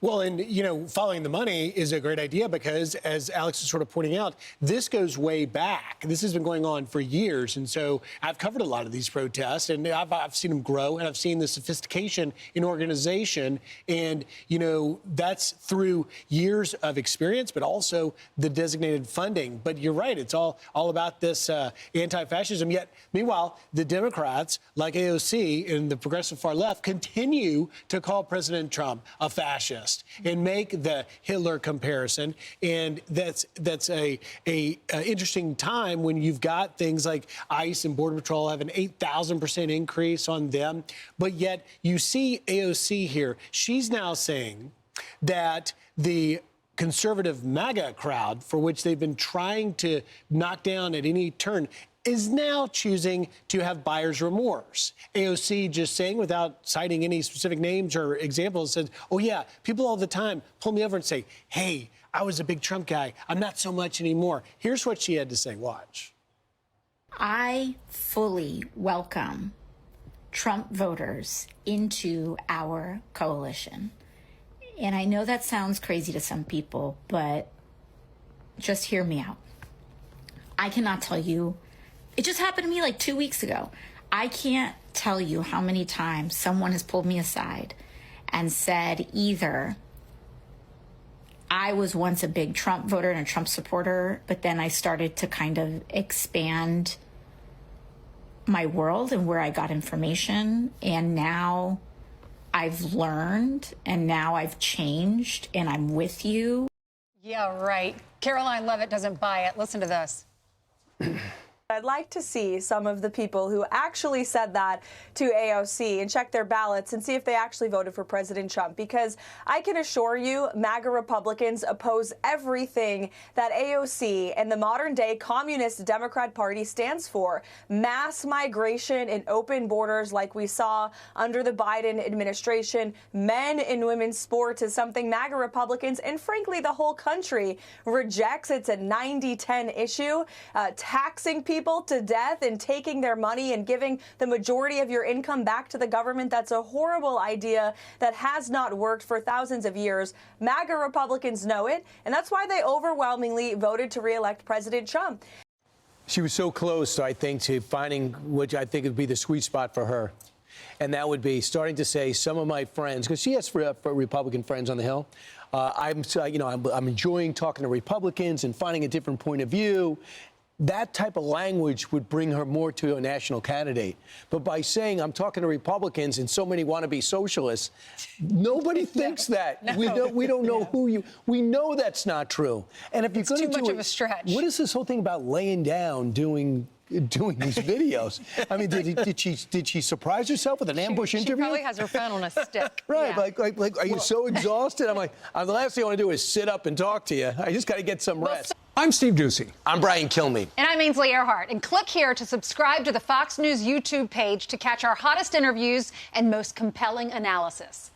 Well, and, following the money is a great idea because, as Alex is sort of pointing out, this goes way back. This has been going on for years. And so I've covered a lot of these protests, and I've seen them grow, and I've seen the sophistication in organization. And, that's through years of experience, but also the designated funding. But you're right. It's all about this anti-fascism. Yet, meanwhile, the Democrats, like AOC and the progressive far left, continue to call President Trump a fascist and make the Hitler comparison. And that's a interesting time when you've got things like ICE and Border Patrol have an 8,000% increase on them. But yet you see AOC here. She's now saying that the conservative MAGA crowd, for which they've been trying to knock down at any turn, is now choosing to have buyer's remorse. AOC just saying, without citing any specific names or examples, says, oh, yeah, people all the time pull me over and say, hey, I was a big Trump guy. I'm not so much anymore. Here's what she had to say. Watch. I fully welcome Trump voters into our coalition. And I know that sounds crazy to some people, but just hear me out. I cannot tell you. It just happened to me like 2 weeks ago. I can't tell you how many times someone has pulled me aside and said either I was once a big Trump voter and a Trump supporter, but then I started to kind of expand my world and where I got information. And now I've learned and now I've changed and I'm with you. Yeah, right. Caroline Levitt doesn't buy it. Listen to this. I'd like to see some of the people who actually said that to AOC and check their ballots and see if they actually voted for President Trump, because I can assure you MAGA Republicans oppose everything that AOC and the modern-day Communist Democrat Party stands for. Mass migration and open borders like we saw under the Biden administration. Men and women's sports is something MAGA Republicans and, frankly, the whole country rejects. It's a 90-10 issue. Taxing people to death and taking their money and giving the majority of your income back to the government. That's a horrible idea that has not worked for thousands of years. MAGA Republicans know it, and that's why they overwhelmingly voted to re-elect President Trump. She was so close, I think, to finding what I think would be the sweet spot for her. And that would be starting to say some of my friends, because she has for Republican friends on the Hill. I'm enjoying talking to Republicans and finding a different point of view. That type of language would bring her more to a national candidate. But by saying I'm talking to Republicans and so many want to be socialists, nobody thinks that. No. We don't know who you. We know that's not true. And if you're going to do too much of a stretch. What is this whole thing about laying down, doing these videos? I mean, did she surprise herself with an ambush interview? She probably has her phone on a stick. Right, yeah. like, are you so exhausted? I'm like, the last thing I want to do is sit up and talk to you. I just got to get some rest. I'm Steve Doocy. I'm Brian Kilmeade. And I'm Ainsley Earhart. And click here to subscribe to the Fox News YouTube page to catch our hottest interviews and most compelling analysis.